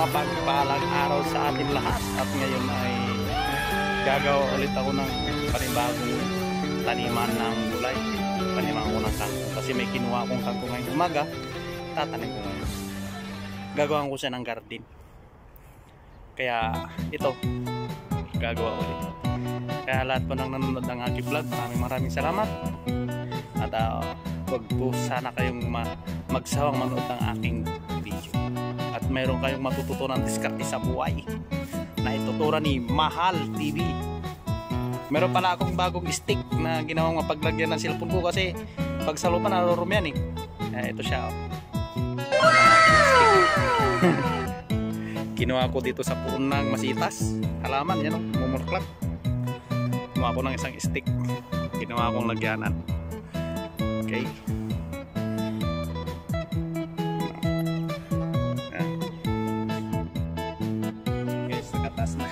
mapagpalang araw sa atin lahat. At ngayon ay gagawa ulit ako ng panibagong taniman ng gulay. Taniman ko ng kangkong kasi may kinuha akong kangkong ngayong umaga. Tatanim ko ngayon. Gagawa ko siya ng garden. Kaya ito, gagawa ulit. Kaya lahat po nang nanonood ng aking vlog, maraming salamat. At huwag po sana kayong magsawang manood ng aking video. At mayroon kayong matututunan diskarte sa buhay na ituturo ni Mahal TV. Meron pala akong bagong stick na ginawang mapaglagyan ng cellphone ko kasi pag sa lupa narorom yan ito siya. Kinuha ko dito sa puon ng masitas. Halaman yan mumurklap. Kinuha ko ng isang stick. Kinuha kong lagyanan. Okay. Guys, nakatas na.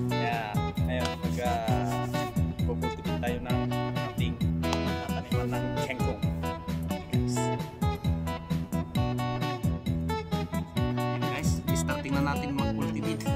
Kaya, ayun, pupultipin tayo ng ating taniman ng kangkong. Guys, starting na natin mag-cultivate.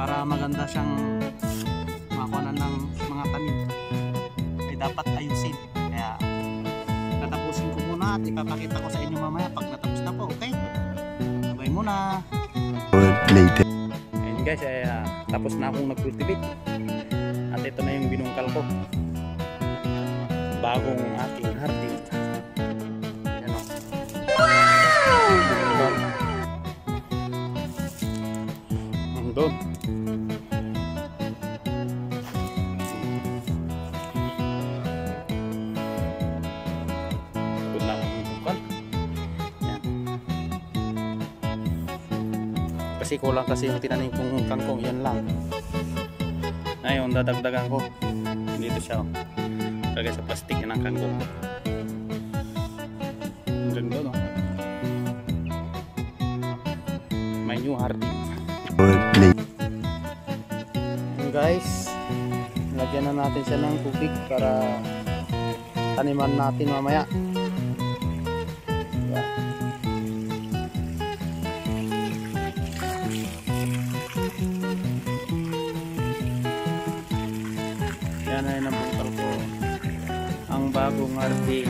Para maganda siyang makuhanan ng mga tanim ay dapat ayusin. Kaya tatapusin ko muna at ipapakita ko sa inyo mamaya pag natapos na po. Okay? Sabay muna. Later. Ayun guys, tapos na akong nag-cultivate at ito na yung binungkal ko, bagong aking hardin. Ayan o. Doon. Kasi kulang kasi yung tinanim kong kangkong, yan lang. Ngayon dadagdagan ko dito siya lagay sa plastic yan ang kangkong. Ganda no, may new hardin. Guys, lagyan na natin siya ng tubig para taniman natin mamaya. Yan ay nabukal ko ang bagong hardin.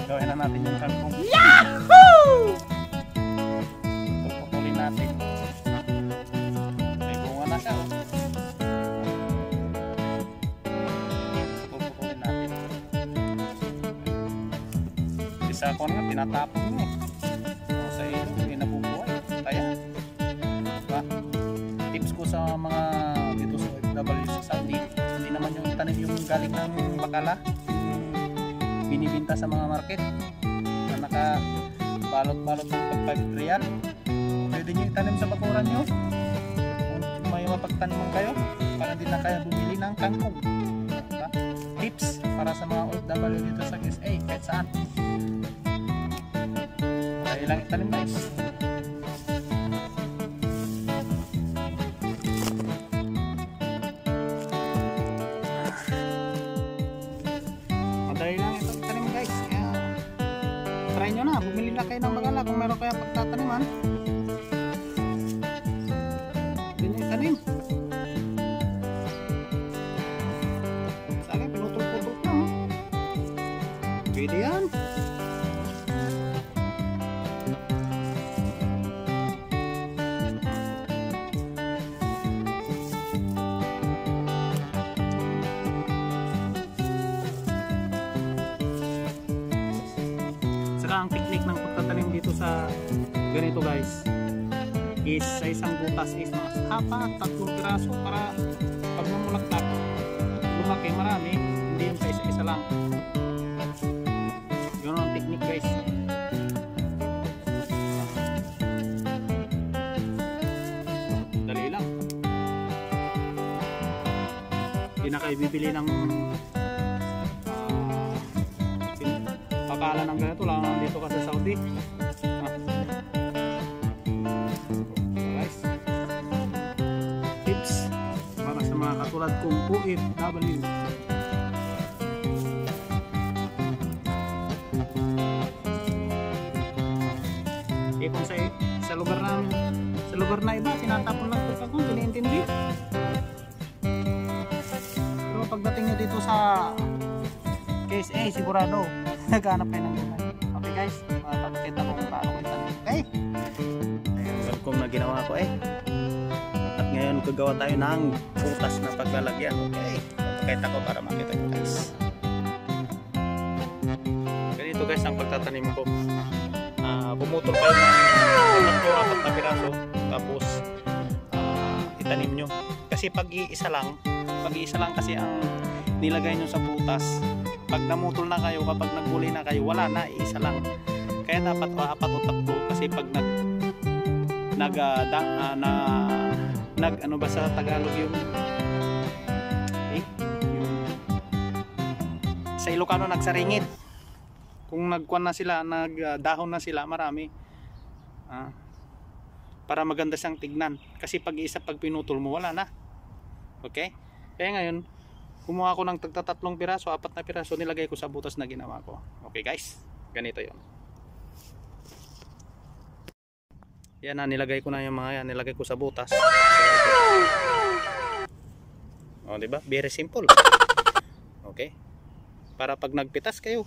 Gawin na natin yung kangkong. Yahoo! Pupulin natin. May bunga na siya. Pupulin natin. Isa ko nga, tinatapon mo. Sa ito, hindi nabubuhay. Kaya, diba? Tips ko sa mga dito sa OFW sa Saudi, hindi naman yung tanim yung galing ng bakala, binibinta sa mga market na naka-balot-balot ng pagpag-real. Pwede nyo itanim sa bakuran nyo kung may mapagtaniman kayo para din na kaya bumili ng kangkong. Diba? Tips para sa mga OFW dito sa USA, kahit saan. Kaya lang itanim guys. try nyo na, bumili na kayo ng bagala kung meron kayong pagtataniman. Yun yung tanim. Sa akin, pinutol-putol lang. Pwede yan. Ang technique ng pagtatanim dito sa ganito guys is sa isang butas is apat, 3 piraso para pag namulaklak lumaki marami, hindi yung sa isa-isa lang. Ganun ang technique guys. Dali lang, hindi na kayo bibili ng pakala ng ganito lang dito ka sa Saudi. Guys, tips para sa mga katulad kong OFW. Kung sa lugar namin, sa lugar na iba tinatapon lang ito kung iniintindi. Pero pagdating nyo dito sa KSA sigurado naghanap kayo ng gulay. Okay guys, papakita ko kung paano ko itanim. Okay? Ayan, welcome na ginawa ko At ngayon gagawa tayo ng butas na paglalagyan. Okay? Papakita ko para makita nyo guys. Ganito guys ang pagtatanim ko. Pumutol kayo ng 4 na piraso tapos itanim nyo. Kasi pag-iisa lang kasi ang nilagay nyo sa butas. Pag namutol na kayo, kapag naggulay na kayo, wala na, isa lang. Kaya dapat 4 o 3 kasi pag ano ba sa Tagalog yung sa Ilocano nagsaringit. Kung nagkuan na sila, nagdahon na sila, marami. Para maganda siyang tignan. Kasi pag pinutol mo, wala na. Okay? Kaya ngayon, kumuha ko ng 3 piraso, 4 na piraso, nilagay ko sa butas na ginawa ko. Okay guys, ganito yon. Yan na, nilagay ko na yung mga yan, nilagay ko sa butas. O, diba? Very simple. Okay? Para pag nagpitas kayo,